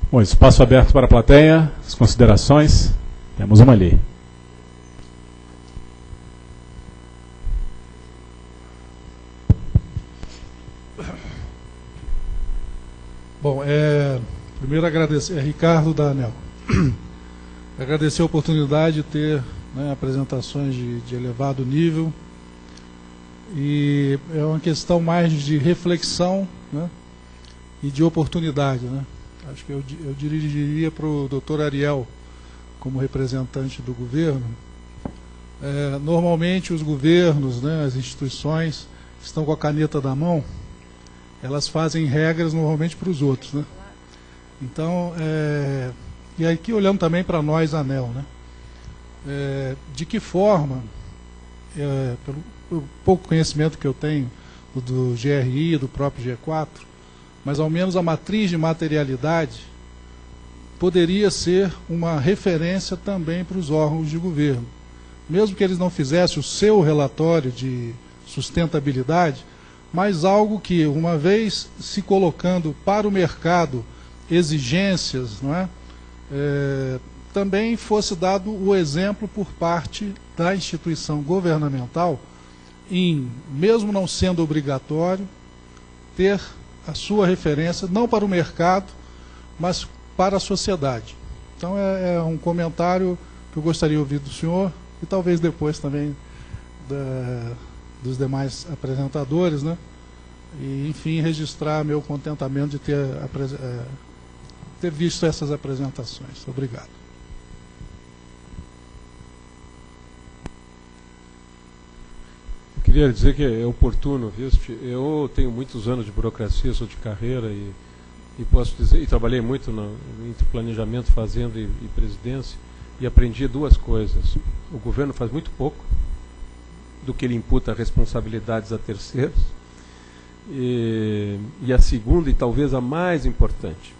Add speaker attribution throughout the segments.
Speaker 1: Bom, espaço aberto para a plateia, as considerações. Temos uma ali.
Speaker 2: Bom, primeiro agradecer, Ricardo da ANEEL. Agradecer a oportunidade de ter, né, apresentações de elevado nível. E é uma questão mais de reflexão, né, e de oportunidade, né. Acho que eu dirigiria para o doutor Ariel, como representante do governo. Normalmente os governos, né, as instituições, estão com a caneta na mão, elas fazem regras normalmente para os outros, né? Então, e aqui olhando também para nós, ANEEL, né? De que forma, pelo pouco conhecimento que eu tenho do GRI, do próprio G4, mas ao menos a matriz de materialidade poderia ser uma referência também para os órgãos de governo. Mesmo que eles não fizessem o seu relatório de sustentabilidade, mas algo que, uma vez se colocando para o mercado exigências, não é? Também fosse dado o exemplo por parte da instituição governamental em, mesmo não sendo obrigatório, ter a sua referência, não para o mercado, mas para a sociedade. Então é um comentário que eu gostaria de ouvir do senhor e talvez depois também dos demais apresentadores, né? E, enfim, registrar meu contentamento de ter visto essas apresentações. Obrigado.
Speaker 3: Eu queria dizer que é oportuno, visto, eu tenho muitos anos de burocracia, sou de carreira e posso dizer, e trabalhei muito entre planejamento, fazenda e presidência, e aprendi duas coisas. O governo faz muito pouco do que ele imputa responsabilidades a terceiros, e a segunda, e talvez a mais importante,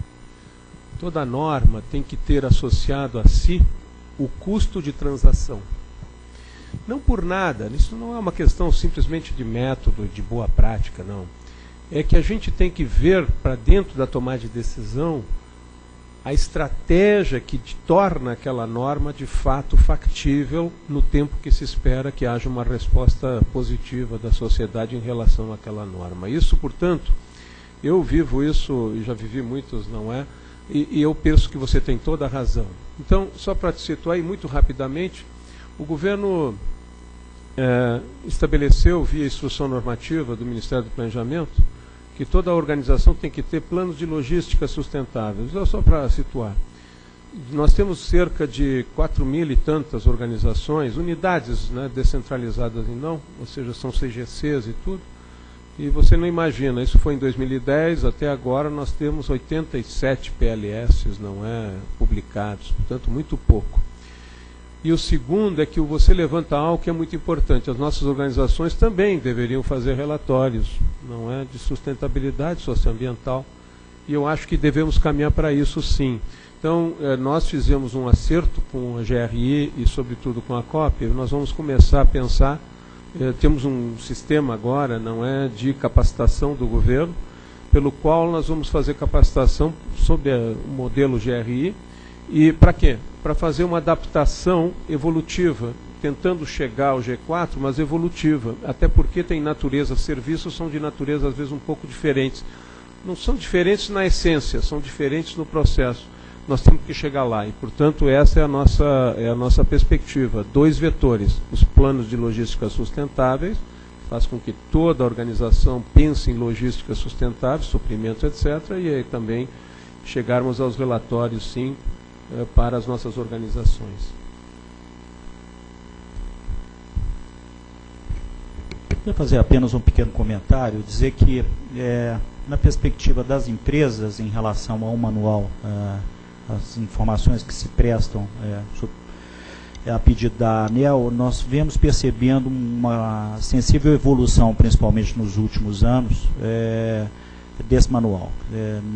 Speaker 3: toda norma tem que ter associado a si o custo de transação. Não por nada, isso não é uma questão simplesmente de método, de boa prática, não. É que a gente tem que ver para dentro da tomada de decisão a estratégia que torna aquela norma de fato factível no tempo que se espera que haja uma resposta positiva da sociedade em relação àquela norma. Isso, portanto, eu vivo isso e já vivi muitos, não é? E eu penso que você tem toda a razão. Então, só para te situar aí muito rapidamente, o governo estabeleceu, via instrução normativa do Ministério do Planejamento, que toda a organização tem que ter planos de logística sustentáveis. Só para situar, nós temos cerca de 4.000 e tantas organizações, unidades, né, descentralizadas ou seja, são CGCs e tudo, e você não imagina, isso foi em 2010, até agora nós temos 87 PLS, publicados, portanto muito pouco. E o segundo é que você levanta algo que é muito importante. As nossas organizações também deveriam fazer relatórios, de sustentabilidade socioambiental. E eu acho que devemos caminhar para isso, sim. Então, nós fizemos um acerto com a GRI e, sobretudo, com a COP. Nós vamos começar a pensar. Temos um sistema agora, de capacitação do governo, pelo qual nós vamos fazer capacitação sob o modelo GRI. E para quê? Para fazer uma adaptação evolutiva, tentando chegar ao G4, mas evolutiva, até porque tem natureza, serviços são de natureza às vezes um pouco diferentes. Não são diferentes na essência, são diferentes no processo. Nós temos que chegar lá e, portanto, essa é a nossa perspectiva. 2 vetores, os planos de logística sustentáveis, faz com que toda a organização pense em logística sustentável, suprimentos, etc., e aí também chegarmos aos relatórios, sim, para as nossas organizações.
Speaker 4: Eu queria fazer apenas um pequeno comentário, dizer que, na perspectiva das empresas em relação ao manual, as informações que se prestam a pedido da ANEEL, nós vemos percebendo uma sensível evolução, principalmente nos últimos anos, desse manual.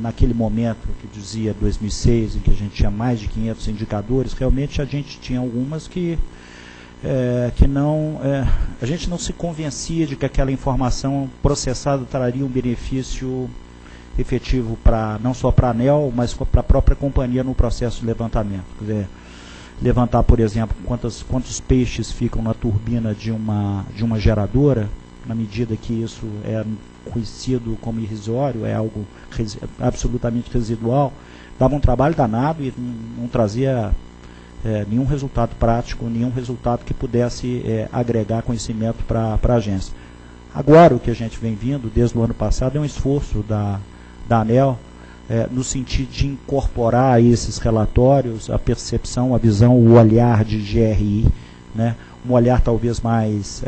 Speaker 4: Naquele momento que dizia 2006, em que a gente tinha mais de 500 indicadores, realmente a gente tinha algumas que a gente não se convencia de que aquela informação processada traria um benefício efetivo não só para a ANEEL, mas para a própria companhia no processo de levantamento. Quer dizer, levantar, por exemplo, quantos peixes ficam na turbina de uma geradora, na medida que isso é conhecido como irrisório, é algo absolutamente residual, dava um trabalho danado e não trazia nenhum resultado prático, nenhum resultado que pudesse agregar conhecimento para a agência. Agora, o que a gente vem vindo, desde o ano passado, é um esforço da ANEEL, no sentido de incorporar a esses relatórios a percepção, a visão, o olhar de GRI, né? Um olhar talvez mais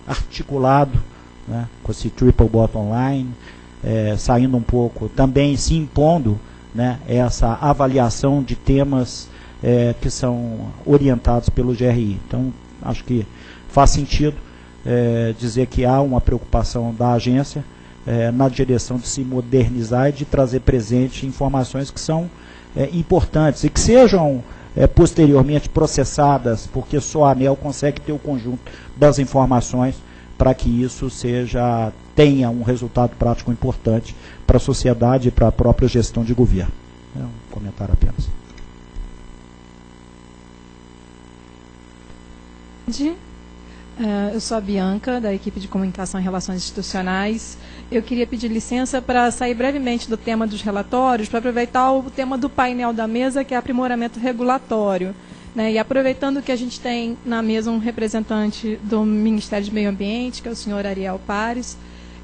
Speaker 4: articulado, né? Com esse triple bottom line, saindo um pouco, também se impondo, né? Essa avaliação de temas que são orientados pelo GRI. Então, acho que faz sentido dizer que há uma preocupação da agência na direção de se modernizar e de trazer presente informações que são importantes e que sejam posteriormente processadas, porque só a ANEEL consegue ter o conjunto das informações para que isso tenha um resultado prático importante para a sociedade e para a própria gestão de governo. É um comentário apenas.
Speaker 5: Eu sou a Bianca, da equipe de Comunicação e Relações Institucionais. Eu queria pedir licença para sair brevemente do tema dos relatórios, para aproveitar o tema do painel da mesa, que é aprimoramento regulatório, né? E aproveitando que a gente tem na mesa um representante do Ministério do Meio Ambiente, que é o senhor Ariel Pares,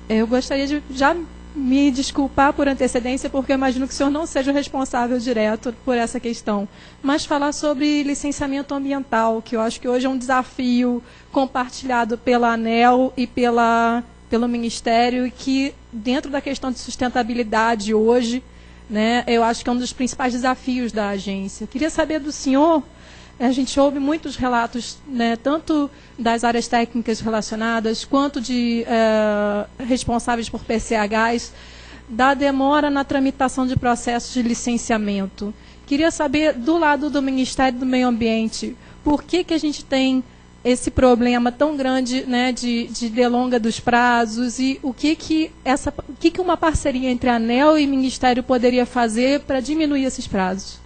Speaker 5: eu gostaria de já me desculpar por antecedência, porque eu imagino que o senhor não seja o responsável direto por essa questão, mas falar sobre licenciamento ambiental, que eu acho que hoje é um desafio compartilhado pela ANEEL e pelo Ministério, e que dentro da questão de sustentabilidade hoje, né, eu acho que é um dos principais desafios da agência. Eu queria saber do senhor, a gente ouve muitos relatos, né, tanto das áreas técnicas relacionadas, quanto de responsáveis por PCHs, da demora na tramitação de processos de licenciamento. Queria saber, do lado do Ministério do Meio Ambiente, por que a gente tem esse problema tão grande, né, de delonga dos prazos, e o que uma parceria entre a ANEEL e o Ministério poderia fazer para diminuir esses prazos?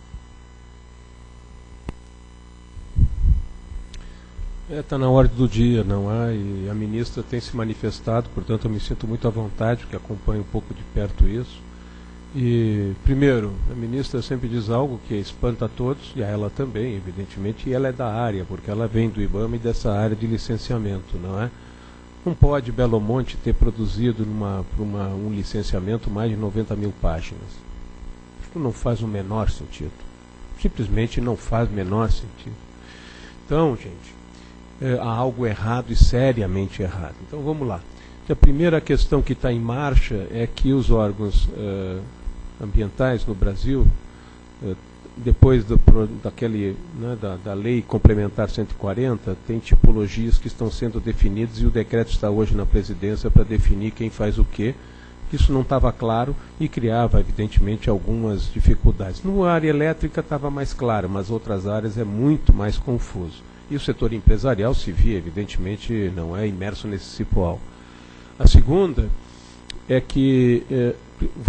Speaker 3: Está na ordem do dia, não é? E a ministra tem se manifestado, portanto eu me sinto muito à vontade, porque acompanho um pouco de perto isso. E, primeiro, a ministra sempre diz algo que espanta a todos, e a ela também, evidentemente, e ela é da área, porque ela vem do IBAMA e dessa área de licenciamento, não é? Não pode Belo Monte ter produzido um licenciamento mais de 90 mil páginas. Isso não faz o menor sentido. Simplesmente não faz o menor sentido. Então, gente, há algo errado e seriamente errado. Então vamos lá. A primeira questão que está em marcha é que os órgãos ambientais no Brasil, depois da lei complementar 140, tem tipologias que estão sendo definidas e o decreto está hoje na presidência para definir quem faz o quê. Isso não estava claro e criava, evidentemente, algumas dificuldades. Na área elétrica estava mais claro, mas outras áreas é muito mais confuso. E o setor empresarial se via, evidentemente, não é imerso nesse cipoal. A segunda é que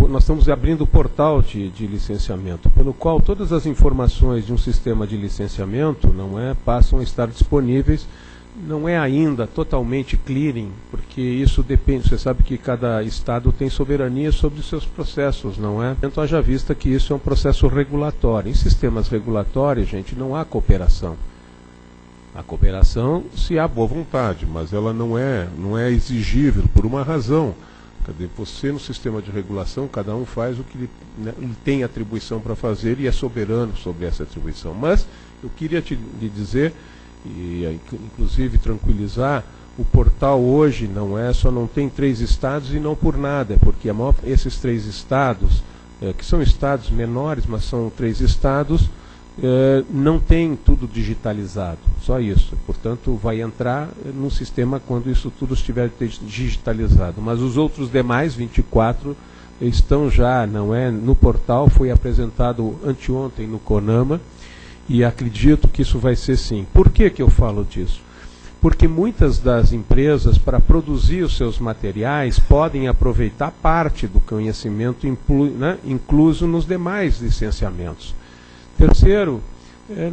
Speaker 3: nós estamos abrindo o portal de licenciamento, pelo qual todas as informações de um sistema de licenciamento passam a estar disponíveis. Não é ainda totalmente clearing, porque isso depende, você sabe que cada estado tem soberania sobre os seus processos, não é? Então, haja vista que isso é um processo regulatório. Em sistemas regulatórios, gente, não há cooperação. A cooperação se há boa vontade, mas ela não é exigível por uma razão. Cadê? Você, no sistema de regulação, cada um faz o que ele tem atribuição para fazer e é soberano sobre essa atribuição. Mas eu queria lhe dizer, e inclusive tranquilizar, o portal hoje só não tem 3 estados e não por nada, porque esses 3 estados, que são estados menores, mas são 3 estados, não tem tudo digitalizado, só isso. Portanto, vai entrar no sistema quando isso tudo estiver digitalizado. Mas os outros demais, 24, estão já, no portal, foi apresentado anteontem no CONAMA, e acredito que isso vai ser sim. Por que eu falo disso? porque muitas das empresas, para produzir os seus materiais, podem aproveitar parte do conhecimento incluso nos demais licenciamentos. Terceiro,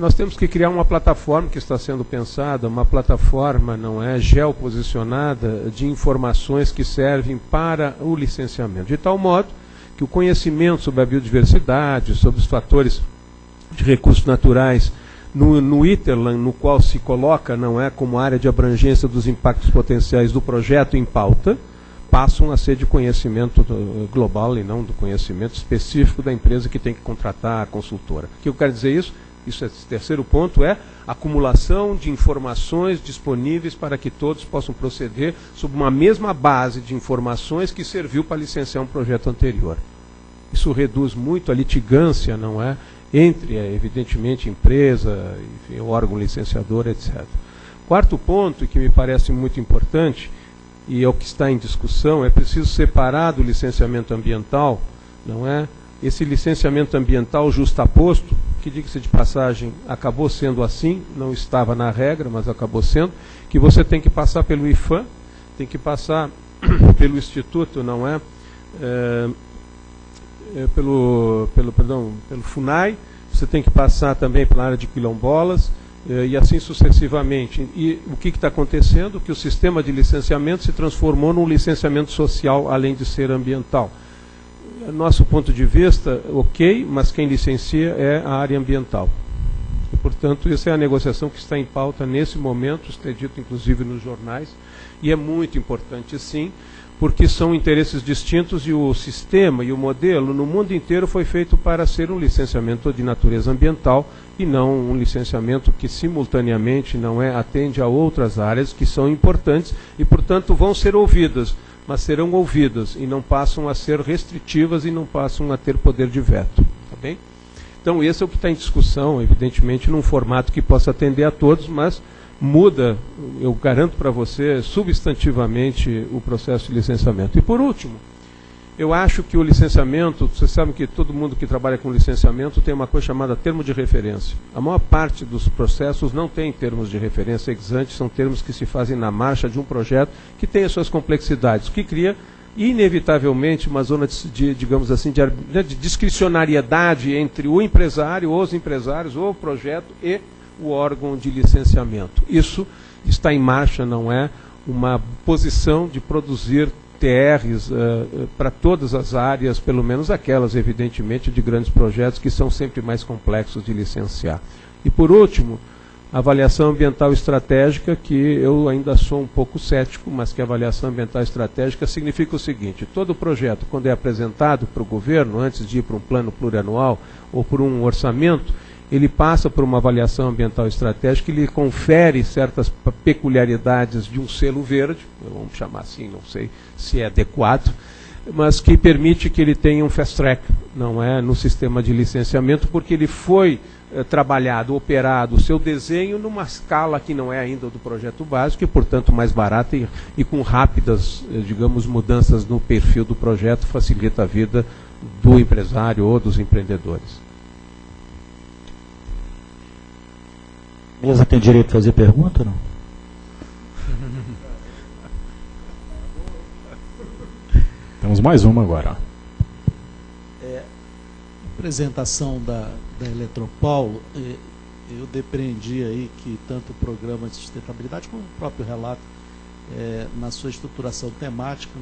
Speaker 3: nós temos que criar uma plataforma que está sendo pensada, uma plataforma geoposicionada de informações que servem para o licenciamento, de tal modo que o conhecimento sobre a biodiversidade, sobre os fatores de recursos naturais, no ITERLAN, no qual se coloca, como área de abrangência dos impactos potenciais do projeto em pauta, passam a ser de conhecimento global e não do conhecimento específico da empresa que tem que contratar a consultora. O que eu quero dizer isso? Isso é o terceiro ponto, é acumulação de informações disponíveis para que todos possam proceder sob uma mesma base de informações que serviu para licenciar um projeto anterior. Isso reduz muito a litigância, entre, evidentemente, empresa, enfim, órgão licenciador, etc. Quarto ponto, que me parece muito importante, e é o que está em discussão, é preciso separar do licenciamento ambiental, esse licenciamento ambiental justaposto, que, diga-se de passagem, acabou sendo assim, não estava na regra, mas acabou sendo, que você tem que passar pelo IFAM, tem que passar pelo Instituto, pelo FUNAI, você tem que passar também pela área de quilombolas, e assim sucessivamente. E o que está acontecendo? Que o sistema de licenciamento se transformou num licenciamento social, além de ser ambiental. Nosso ponto de vista, ok, mas quem licencia é a área ambiental. E, portanto, essa é a negociação que está em pauta nesse momento, está dito inclusive nos jornais, e é muito importante sim, porque são interesses distintos e o sistema e o modelo no mundo inteiro foi feito para ser um licenciamento de natureza ambiental e não um licenciamento que simultaneamente atende a outras áreas que são importantes e, portanto, vão ser ouvidas, mas serão ouvidas e não passam a ser restritivas e não passam a ter poder de veto. Tá bem? Então, esse é o que está em discussão, evidentemente, num formato que possa atender a todos, mas muda, eu garanto para você, substantivamente o processo de licenciamento. E por último, eu acho que o licenciamento, vocês sabem que todo mundo que trabalha com licenciamento tem uma coisa chamada termo de referência. A maior parte dos processos não tem termos de referência ex ante, são termos que se fazem na marcha de um projeto que tem as suas complexidades, o que cria inevitavelmente uma zona de digamos assim, de discricionariedade entre o empresário, os empresários, o projeto e o órgão de licenciamento. Isso está em marcha, não é uma posição de produzir TRs para todas as áreas, pelo menos aquelas, evidentemente, de grandes projetos que são sempre mais complexos de licenciar. E, por último, a avaliação ambiental estratégica, que eu ainda sou um pouco cético, mas que a avaliação ambiental estratégica significa o seguinte: todo projeto, quando é apresentado para o governo, antes de ir para um plano plurianual ou por um orçamento, ele passa por uma avaliação ambiental estratégica e lhe confere certas peculiaridades de um selo verde, vamos chamar assim, não sei se é adequado, mas que permite que ele tenha um fast track, no sistema de licenciamento, porque ele foi trabalhado, operado o seu desenho numa escala que não é ainda do projeto básico e, portanto, mais barata e com rápidas, digamos, mudanças no perfil do projeto, facilita a vida do empresário ou dos empreendedores.
Speaker 4: Mesa tem direito de fazer pergunta, não?
Speaker 1: Temos mais uma agora.
Speaker 6: Apresentação da Eletropaulo, eu depreendi aí que tanto o programa de sustentabilidade como o próprio relato, na sua estruturação temática,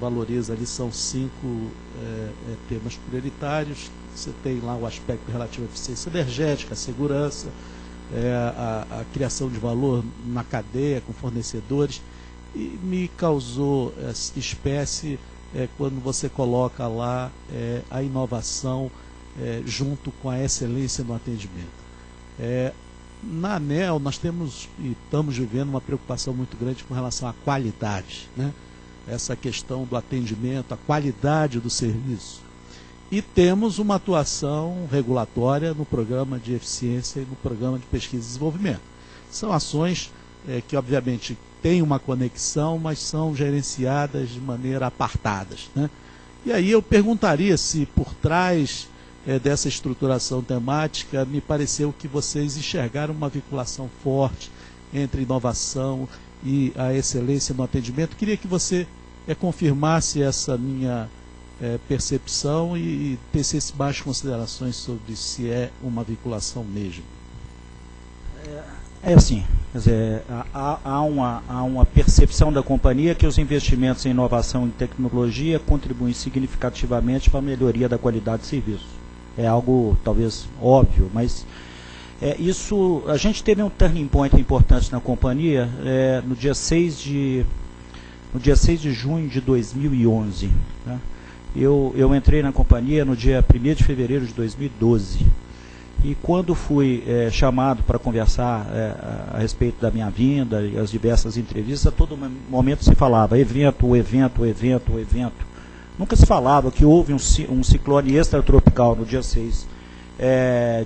Speaker 6: valoriza ali, são 5 temas prioritários. Você tem lá o aspecto relativo à eficiência energética, a segurança, a criação de valor na cadeia com fornecedores, e me causou espécie quando você coloca lá a inovação junto com a excelência no atendimento. Na ANEEL nós temos e estamos vivendo uma preocupação muito grande com relação à qualidade, essa questão do atendimento, a qualidade do serviço. E temos uma atuação regulatória no programa de eficiência e no programa de pesquisa e desenvolvimento. São ações que, obviamente, têm uma conexão, mas são gerenciadas de maneira apartadas. E aí eu perguntaria se, por trás dessa estruturação temática, me pareceu que vocês enxergaram uma vinculação forte entre inovação e a excelência no atendimento. Queria que você confirmasse essa minha percepção e tecesse mais considerações sobre se é uma vinculação mesmo.
Speaker 4: É assim, quer dizer, há uma percepção da companhia que os investimentos em inovação e tecnologia contribuem significativamente para a melhoria da qualidade de serviço. É algo talvez óbvio, mas isso, a gente teve um turning point importante na companhia no dia 6 de junho de 2011. Né? Eu entrei na companhia no dia 1º de fevereiro de 2012. E quando fui chamado para conversar a respeito da minha vinda e as diversas entrevistas, a todo momento se falava evento. Nunca se falava que houve um ciclone extratropical no dia 6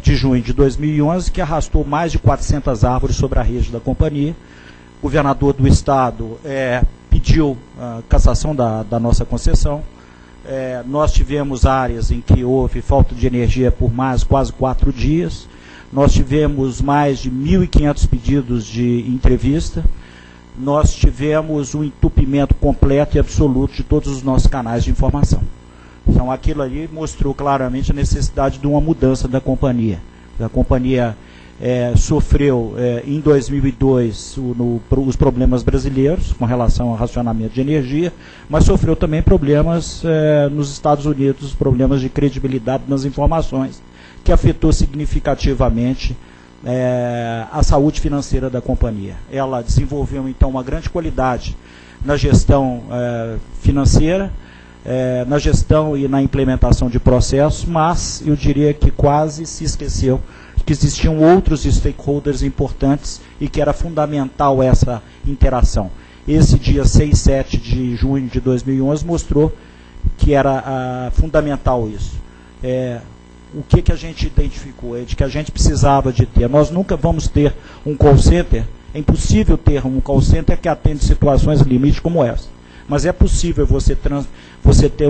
Speaker 4: de junho de 2011 que arrastou mais de 400 árvores sobre a rede da companhia. O governador do estado pediu a cassação da nossa concessão. Nós tivemos áreas em que houve falta de energia por quase 4 dias. Nós tivemos mais de 1.500 pedidos de entrevista. Nós tivemos um entupimento completo e absoluto de todos os nossos canais de informação. Então, aquilo ali mostrou claramente a necessidade de uma mudança da companhia. A companhia sofreu em 2002 os problemas brasileiros com relação ao racionamento de energia, mas sofreu também problemas nos Estados Unidos, problemas de credibilidade nas informações, que afetou significativamente a saúde financeira da companhia. Ela desenvolveu então uma grande qualidade na gestão financeira, na gestão e na implementação de processos, mas eu diria que quase se esqueceu que existiam outros stakeholders importantes e que era fundamental essa interação. Esse dia 6 e 7 de junho de 2011 mostrou que era fundamental isso. O que a gente identificou? De que a gente precisava de ter. Nós nunca vamos ter um call center, é impossível ter um call center que atende situações limite como essa. Mas é possível você ter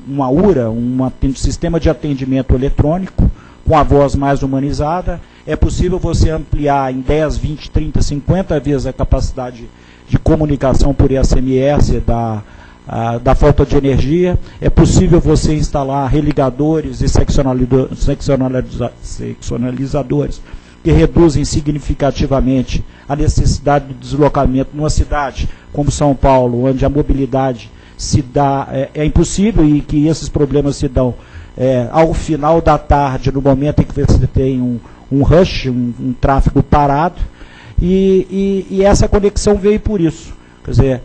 Speaker 4: uma URA, um sistema de atendimento eletrônico, com a voz mais humanizada. É possível você ampliar em 10, 20, 30, 50 vezes a capacidade de comunicação por SMS da falta de energia. É possível você instalar religadores e seccionalizadores que reduzem significativamente a necessidade de deslocamento numa cidade como São Paulo, onde a mobilidade se dá, é impossível, e que esses problemas se dão ao final da tarde, no momento em que você tem um rush, um tráfego parado, e essa conexão veio por isso. Quer dizer,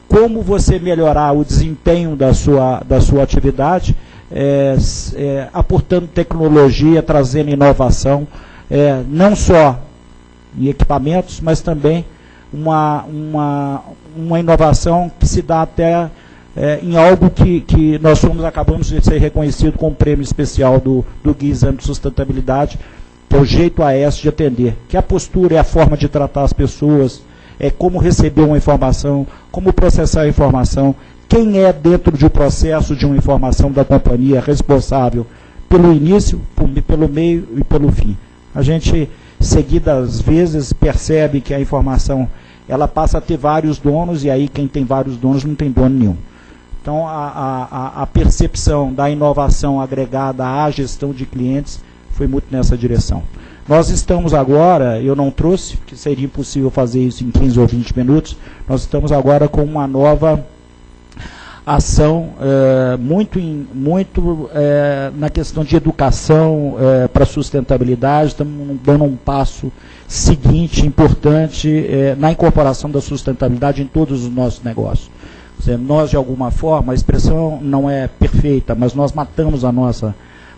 Speaker 4: como você melhorar o desempenho da sua atividade, aportando tecnologia, trazendo inovação, não só em equipamentos, mas também uma inovação que se dá até em algo que nós acabamos de ser reconhecido com um prêmio especial do Guia de Sustentabilidade, que é o jeito AES de atender, que a postura é a forma de tratar as pessoas, como receber uma informação, como processar a informação, quem é dentro de um processo de uma informação da companhia responsável pelo início, pelo meio e pelo fim. A gente, seguidas vezes, percebe que a informação ela passa a ter vários donos, e aí quem tem vários donos não tem dono nenhum. Então, a percepção da inovação agregada à gestão de clientes foi muito nessa direção. Nós estamos agora, eu não trouxe, porque seria impossível fazer isso em 15 ou 20 minutos, nós estamos agora com uma nova ação muito na questão de educação para sustentabilidade. Estamos dando um passo seguinte, importante, na incorporação da sustentabilidade em todos os nossos negócios. Nós, de alguma forma, a expressão não é perfeita, mas nós matamos a nossa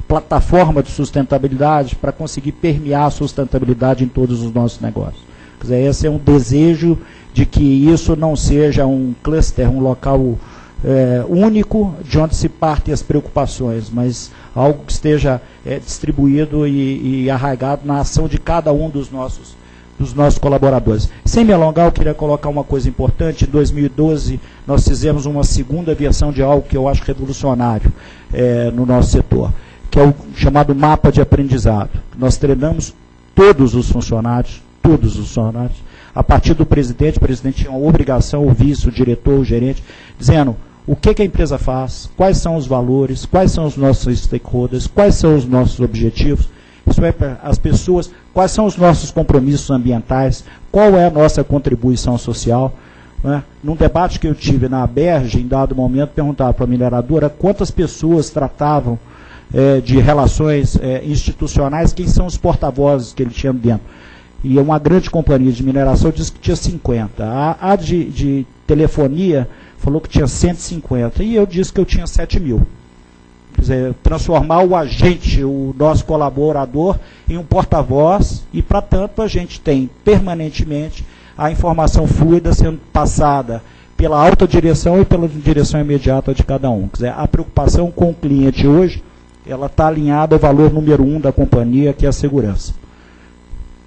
Speaker 4: plataforma de sustentabilidade para conseguir permear a sustentabilidade em todos os nossos negócios. Quer dizer, esse é um desejo de que isso não seja um cluster, um local único de onde se partem as preocupações, mas algo que esteja distribuído e arraigado na ação de cada um dos nossos colaboradores. Sem me alongar, eu queria colocar uma coisa importante. Em 2012, nós fizemos uma segunda versão de algo que eu acho revolucionário no nosso setor, que é o chamado mapa de aprendizado. Nós treinamos todos os funcionários, a partir do presidente. O presidente tinha uma obrigação, o vice, o diretor, o gerente, dizendo o que a empresa faz, quais são os valores, quais são os nossos stakeholders, quais são os nossos objetivos, isso é para as pessoas, quais são os nossos compromissos ambientais, qual é a nossa contribuição social. Né? Num debate que eu tive na ABERJ, em dado momento, perguntava para a mineradora quantas pessoas tratavam de relações institucionais, quem são os porta-vozes que ele tinha dentro. E uma grande companhia de mineração disse que tinha 50. A de telefonia falou que tinha 150. E eu disse que eu tinha 7.000. Quer dizer, transformar o agente, o nosso colaborador, em um porta-voz, e, para tanto, a gente tem permanentemente a informação fluida sendo passada pela alta direção e pela direção imediata de cada um. Quer dizer, a preocupação com o cliente hoje, ela está alinhada ao valor número 1 da companhia, que é a segurança.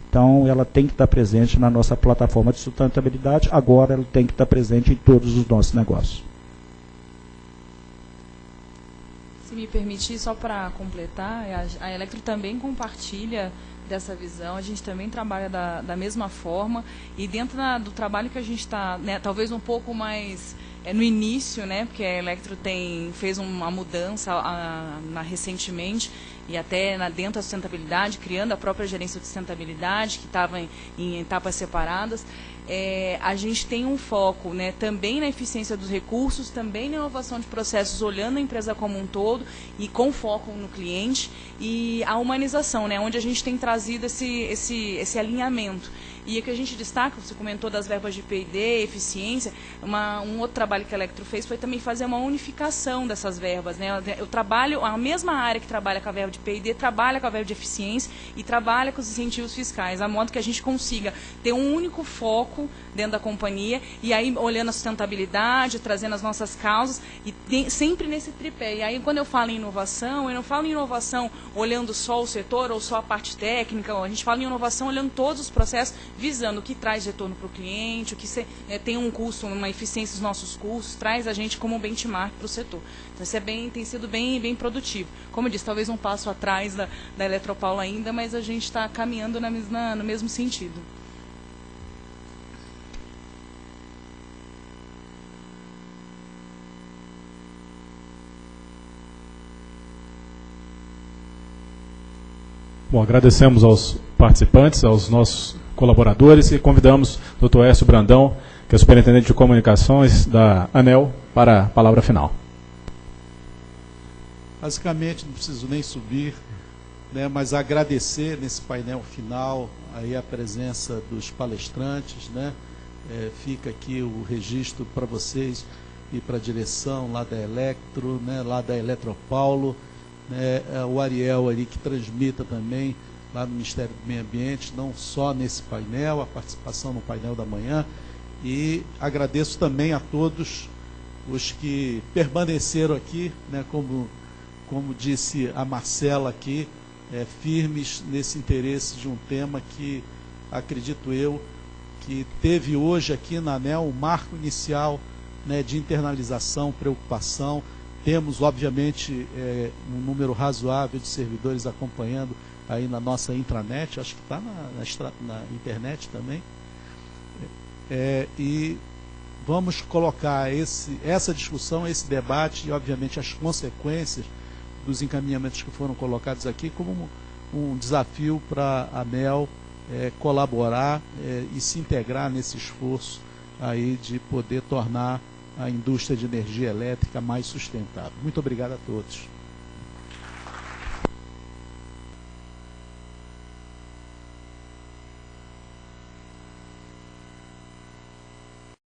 Speaker 4: Então, ela tem que estar presente na nossa plataforma de sustentabilidade, agora ela tem que estar presente em todos os nossos negócios.
Speaker 7: Se me permitir, só para completar, a Electro também compartilha dessa visão, a gente também trabalha da mesma forma, e dentro do trabalho que a gente está, né, talvez um pouco mais no início, né, porque a Electro fez uma mudança recentemente, e até dentro da sustentabilidade, criando a própria gerência de sustentabilidade, que estava em etapas separadas. A gente tem um foco, né, também na eficiência dos recursos, também na inovação de processos, olhando a empresa como um todo e com foco no cliente, e a humanização, né, onde a gente tem trazido esse alinhamento. E o que a gente destaca, você comentou das verbas de P&D, eficiência, um outro trabalho que a Electro fez foi também fazer uma unificação dessas verbas. Né? Eu trabalho, a mesma área que trabalha com a verba de P&D, trabalha com a verba de eficiência e trabalha com os incentivos fiscais, a modo que a gente consiga ter um único foco dentro da companhia, e aí olhando a sustentabilidade, trazendo as nossas causas, e sempre nesse tripé. E aí quando eu falo em inovação, eu não falo em inovação olhando só o setor ou só a parte técnica, a gente fala em inovação olhando todos os processos, visando o que traz retorno para o cliente, o que tem um custo, uma eficiência dos nossos custos, traz a gente como um benchmark para o setor. Então isso tem sido bem produtivo. Como eu disse, talvez um passo atrás da Eletropaulo ainda, mas a gente está caminhando no mesmo sentido.
Speaker 1: Bom, agradecemos aos participantes, aos nossos colaboradores, e convidamos o Dr. Écio Brandão, que é superintendente de comunicações da ANEEL, para a palavra final.
Speaker 6: Basicamente, não preciso nem subir, né, mas agradecer nesse painel final aí a presença dos palestrantes, né, fica aqui o registro para vocês e para a direção lá da Electro, né, lá da Eletropaulo, né, o Ariel ali que transmita também lá no Ministério do Meio Ambiente, não só nesse painel, a participação no painel da manhã, e agradeço também a todos os que permaneceram aqui, né, como disse a Marcela aqui, firmes nesse interesse de um tema que, acredito eu, que teve hoje aqui na ANEEL um marco inicial, né, de internalização, preocupação. Temos, obviamente, um número razoável de servidores acompanhando aí na nossa intranet, acho que está na internet também. E vamos colocar essa discussão, esse debate e, obviamente, as consequências dos encaminhamentos que foram colocados aqui como um desafio para a ANEEL colaborar e se integrar nesse esforço aí de poder tornar a indústria de energia elétrica mais sustentável. Muito obrigado a todos.